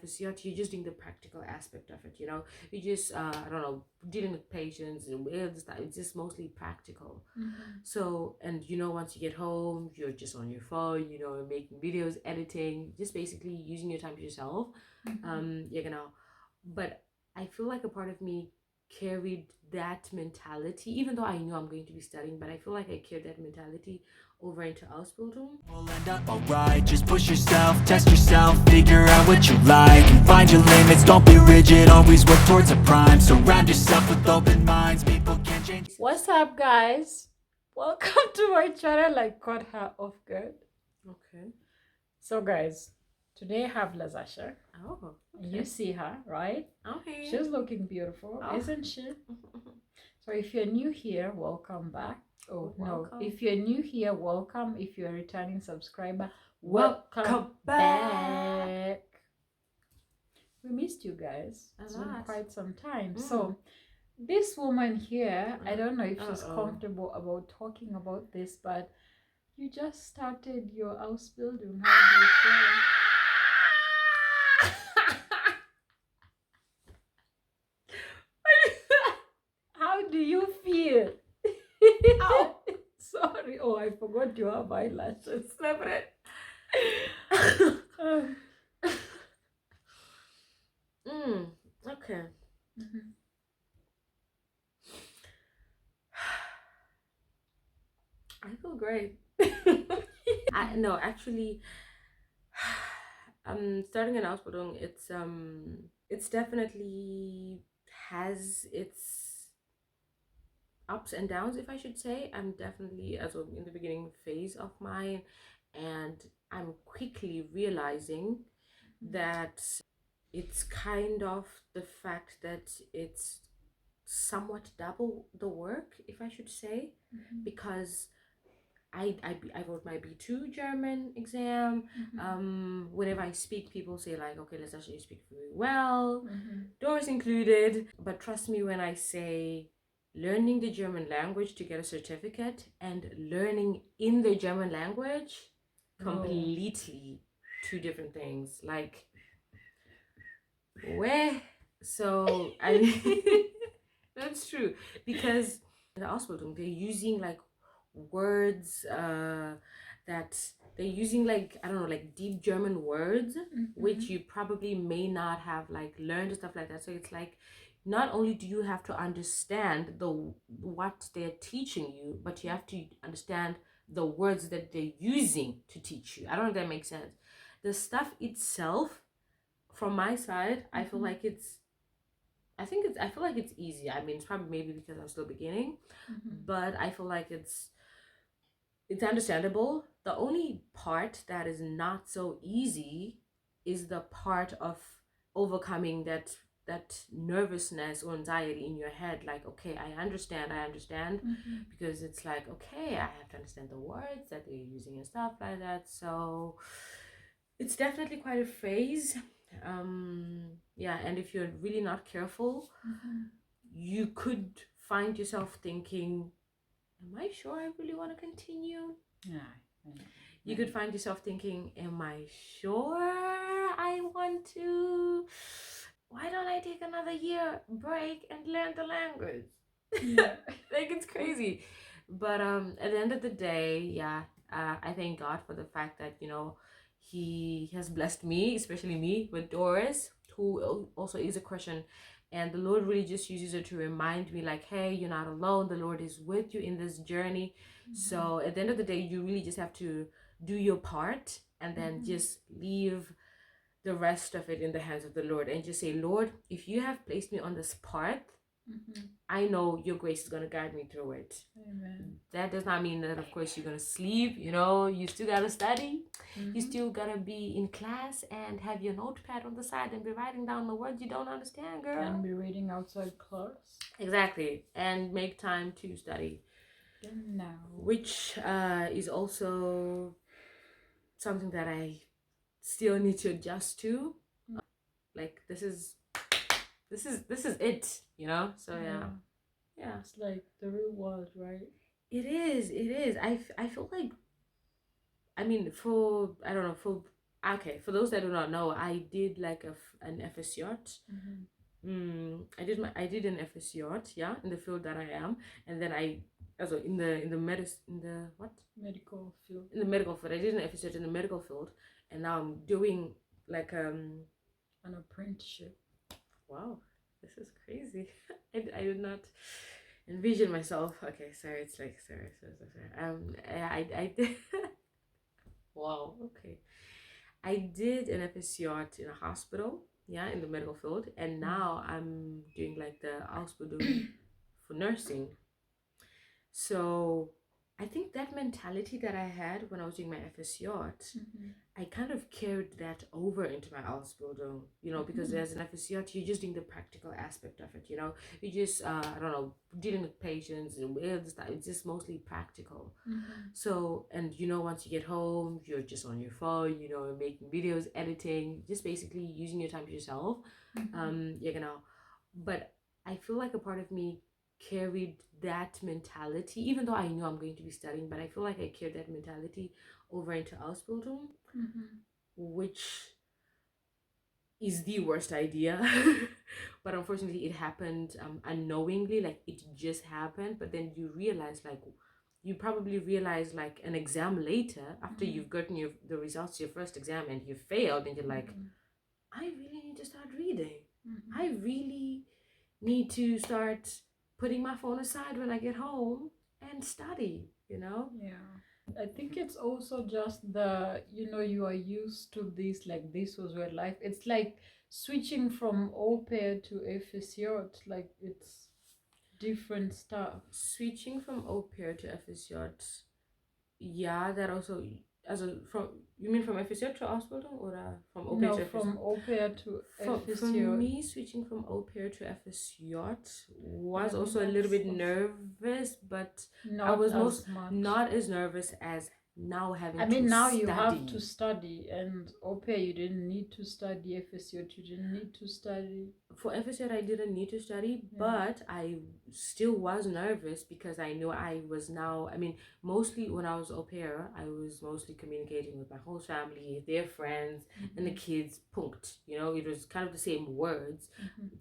FSCRT, you're just doing the practical aspect of it, you know. You just I don't know, dealing with patients and it's just mostly practical. So, and you know, once you get home, you're just on your phone, you know, making videos, editing, just basically using your time to yourself. You know, but I feel like a part of me carried that mentality, even though I knew I'm going to be studying, but I feel like I carried that mentality over into Ausbildung. We'll end up alright, just push yourself, test yourself, figure out what you like, and find your limits, don't be rigid, always work towards a prime, surround yourself with open minds, people can change. What's up, guys? Welcome to my channel. I caught her off guard. Okay. So guys, today I have Lazasha. Oh, okay. You see her, right? Okay. She's looking beautiful, isn't she? So if you're new here, welcome back. Oh, welcome. No, if you're new here, welcome. If you're a returning subscriber, welcome back. We missed you guys. It's been quite some time. So this woman here, I don't know if she's comfortable about talking about this, but you just started your Ausbildung. How do you feel? How do you feel? Ow. Sorry. Oh, I forgot you have eyelashes. Separate. Okay. I feel great. No, actually, starting an Ausbildung, it's definitely has its ups and downs, if I should say. I'm definitely in the beginning phase of mine, and I'm quickly realizing that it's kind of the fact that it's somewhat double the work, if I should say, because I wrote my B2 German exam. Whenever I speak, people say like, okay, let's actually speak very well, Doris included. But trust me when I say learning the German language to get a certificate and learning in the German language, completely two different things. Like, where? So that's true, because in the Ausbildung they're using like words that they're using, like, I don't know, like deep German words, which you probably may not have like learned and stuff like that. So it's like, not only do you have to understand what they're teaching you, but you have to understand the words that they're using to teach you. I don't know if that makes sense. The stuff itself, from my side, I feel like I feel like it's easy. I mean, it's probably maybe because I'm still beginning, but I feel like it's understandable. The only part that is not so easy is the part of overcoming that nervousness or anxiety in your head. Like, okay, I understand, because it's like, okay, I have to understand the words that they're using and stuff like that. So it's definitely quite a phase. Yeah, and if you're really not careful, you could find yourself thinking, am I sure I really want to continue? You could find yourself thinking, am I sure I want to? Why don't I take another year break and learn the language? Like, it's crazy. But at the end of the day, yeah, I thank God for the fact that, you know, he has blessed me, especially me, with Doris, who also is a Christian. And the Lord really just uses it to remind me, like, hey, you're not alone. The Lord is with you in this journey. So at the end of the day, you really just have to do your part and then just leave the rest of it in the hands of the Lord, and just say, Lord, if you have placed me on this path, I know your grace is going to guide me through it. Amen. That does not mean that, of course, you're going to sleep. You know, you still got to study. You still got to be in class and have your notepad on the side and be writing down the words you don't understand, girl. And be reading outside class. Exactly. And make time to study. Genau. Which is also something that I still need to adjust to. Like, this is it, you know. So yeah, it's like the real world, right? It is. I feel like, I mean, for, I don't know, for Okay, for those that do not know, I did like an FSJ. I did an FSJ, yeah, in the field that I am, and then I also in the medical field. In the medical field, I did an FSJ in the medical field, and now I'm doing like an apprenticeship. Wow, this is crazy. I did not envision myself. Okay, sorry, it's like sorry. I did. Wow, okay. I did an FSJ in a hospital, yeah, in the medical field, and now I'm doing like the Ausbildung for nursing. So I think that mentality that I had when I was doing my FSJ, I kind of carried that over into my Ausbildung, because as an FSJ, you're just doing the practical aspect of it, you just, I don't know, dealing with patients and it's just mostly practical. So, and once you get home, you're just on your phone, making videos, editing, just basically using your time to yourself. But I feel like a part of me carried that mentality, even though I know I'm going to be studying, but I feel like I carried that mentality over into Ausbildung, which is the worst idea. But unfortunately it happened unknowingly, like it just happened. But then you probably realize like an exam later, after you've gotten the results of your first exam and you failed, and you're like, I really need to start reading. I really need to start putting my phone aside when I get home and study, Yeah. I think it's also just you are used to this, like this was your life. It's like switching from aupair to FSJ, like it's different stuff. Switching from aupair to FSJ, yeah, that also, you mean from FSJ to Ausbildung, or from au pair to FSJ? From au pair to FSJ. For me, switching from au pair to FSJ was also a little bit nervous, but I was not as nervous as now having to now study. You have to study, and au pair you didn't need to study. FSJ you didn't need to study. For FSJ I didn't need to study, but I still was nervous because I knew I was mostly when I was au pair, I was mostly communicating with my whole family, their friends, and the kids. Punkt. It was kind of the same words.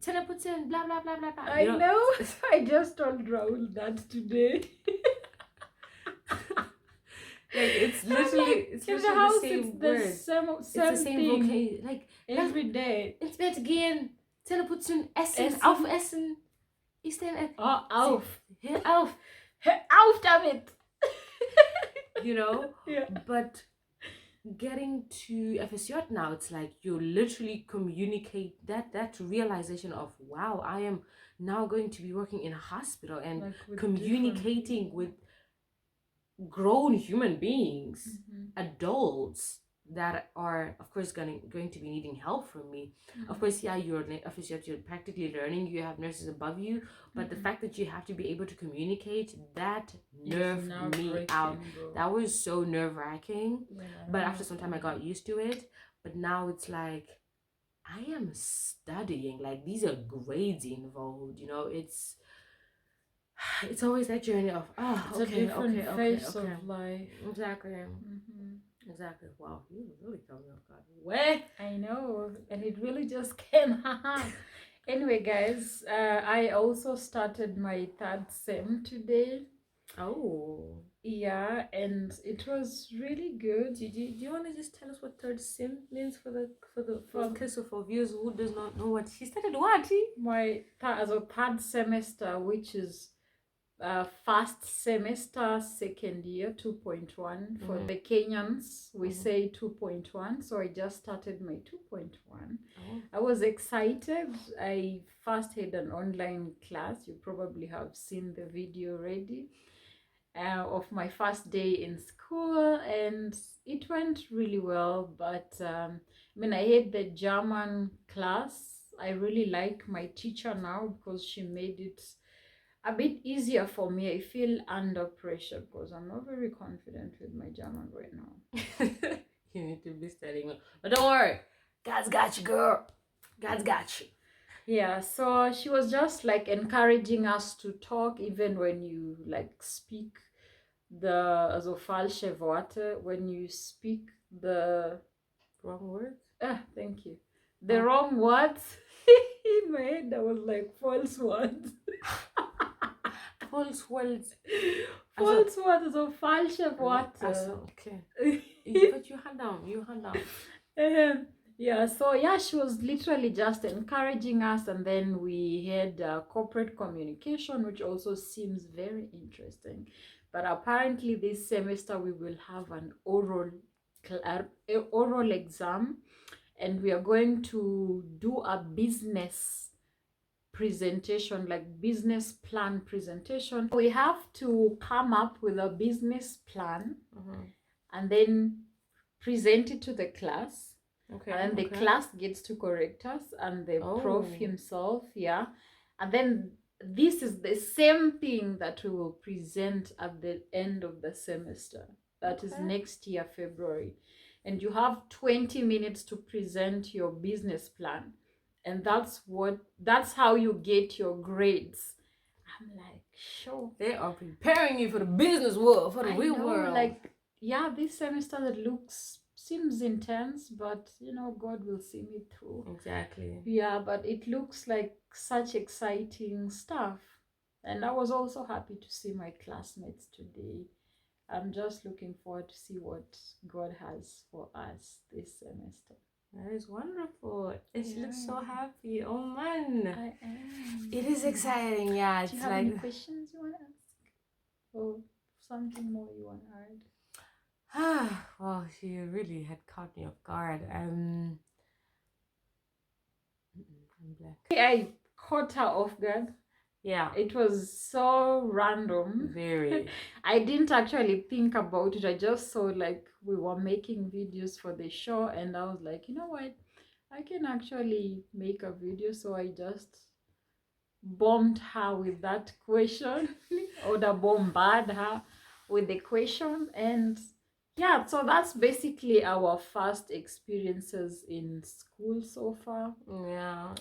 Tena putzen, blah blah blah blah blah. I know. I just told Raul that today. Like it's literally in the house, the same it's words. It's the same vocabulary. Like every day. Ins Bett gehen, Zähne putzen, essen, aufessen. Ist denn auf. Hör auf. Hör auf damit. Yeah. But getting to FSJ now, it's like you literally communicate that realization of, wow, I am now going to be working in a hospital and like communicating with grown human beings, adults that are of course going to be needing help from me. Of course, yeah, you're practically learning, you have nurses above you, but the fact that you have to be able to communicate, that nerved me out. That was so nerve-wracking. But after some time I got used to it. But now it's like I am studying, like these are grades involved, it's always that journey of it's a different phase of life. Exactly. Exactly. Wow, you really caught me off guard. Where? I know, and it really just came. Anyway, guys, I also started my third sem today. Oh. Yeah, and it was really good. Do you want to just tell us what third sem means for viewers who does not know what she started? What? My third semester, which is first semester, second year, 2.1. For the Kenyans, we say 2.1. So I just started my 2.1. I was excited. I first had an online class. You probably have seen the video already of my first day in school, and it went really well. But I had the German class. I really like my teacher now because she made it a bit easier for me. I feel under pressure because I'm not very confident with my German right now. You need to be studying, but don't worry, God's got you, girl. God's got you. Yeah, so she was just like encouraging us to talk, even when you like speak the falsche Worte, when you speak the Wrong words? Thank you. The wrong words. In my head, that was like false words. False words. False words, so falsche Worte. Okay. But you hand down. Yeah, so yeah, she was literally just encouraging us, and then we had corporate communication, which also seems very interesting. But apparently, this semester we will have an oral exam, and we are going to do a business presentation, like business plan presentation. We have to come up with a business plan and then present it to the class. Okay. And then the class gets to correct us, and the prof himself, and then this is the same thing that we will present at the end of the semester. That is next year, February. And you have 20 minutes to present your business plan. And that's how you get your grades. I'm like, sure. They are preparing you for the business world, for the real world. Like, yeah, this semester that seems intense, but God will see me through. Exactly. Yeah, but it looks like such exciting stuff. And I was also happy to see my classmates today. I'm just looking forward to see what God has for us this semester. That is wonderful. And she looks so happy. Oh man. I am. It is exciting, yeah. Do you have any questions you want to ask? Or something more you want to add? Well, she really had caught me off guard. I'm black. I caught her off guard. Yeah. It was so random. Very. I didn't actually think about it. I just saw like we were making videos for the show, and I was like, you know what? I can actually make a video. So I just bombed her with that question or bombard her with the question. And yeah, so that's basically our first experiences in school so far. Yeah,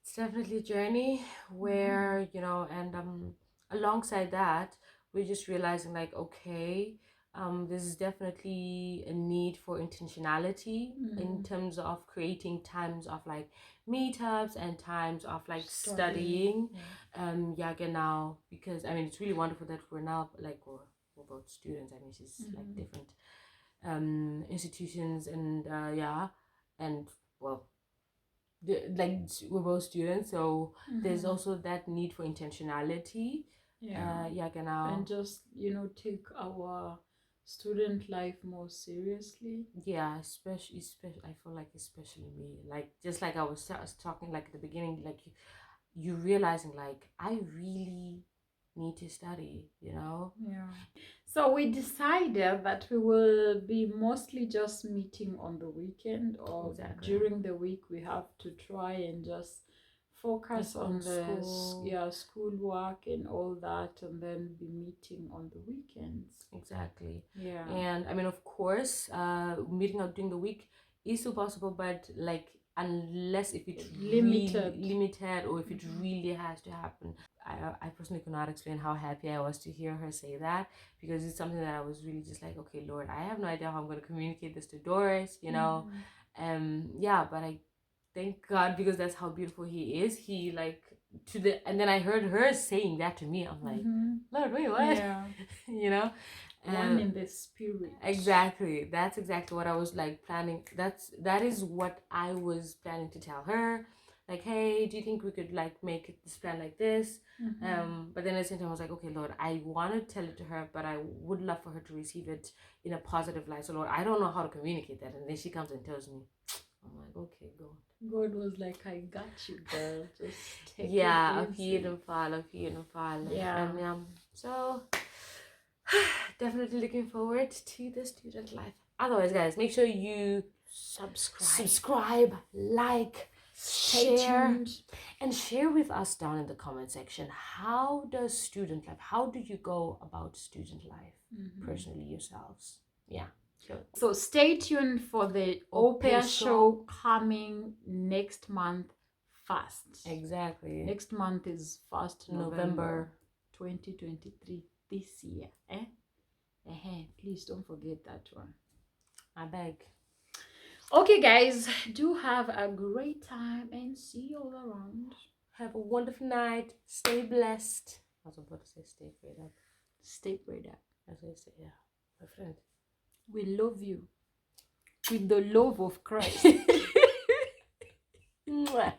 it's definitely a journey where, and alongside that, we're just realizing like, okay, this is definitely a need for intentionality in terms of creating times of like meetups and times of like studying. Genau, because I mean, it's really wonderful that we're now like, we're both students. I mean, she's like different institutions, and and well, like we're both students, so there's also that need for intentionality. Genau. And just take our student life more seriously. Yeah, especially I feel like especially me, like just like I was talking like at the beginning, like you realizing like I really need to study, Yeah. So we decided that we will be mostly just meeting on the weekend, or during the week we have to try and just focus on the school work and all that, and then be meeting on the weekends. Exactly. Yeah. And I mean, of course, meeting out during the week is still possible, but like unless if it's limited or if it really has to happen. I personally could not explain how happy I was to hear her say that, because it's something that I was really just like, okay, Lord, I have no idea how I'm going to communicate this to Doris, but I thank God, because that's how beautiful he is. He like and then I heard her saying that to me. I'm like, Lord, wait, what? Yeah. One in the spirit. Exactly. That's exactly what I was like planning. That is what I was planning to tell her. Like, hey, do you think we could like make this plan like this? But then at the same time I was like, okay, Lord, I want to tell it to her, but I would love for her to receive it in a positive light. So Lord, I don't know how to communicate that. And then she comes and tells me. I'm like, okay, God. God was like, I got you, girl. Just take it easy. Auf jeden Fall. Yeah. So definitely looking forward to the student life. Otherwise, guys, make sure you subscribe, like, share, and share with us down in the comment section. How does student life, how do you go about student life personally yourselves? Yeah. So stay tuned for the aupair show coming next month first. Exactly. Next month is 1st November 2023, this year. Please don't forget that one. I beg. Okay, guys, do have a great time and see you all around. Have a wonderful night. Stay blessed. I was about to say stay prayed up. Stay prayed up. That's what I say, yeah. My friend. We love you with the love of Christ. Mwah.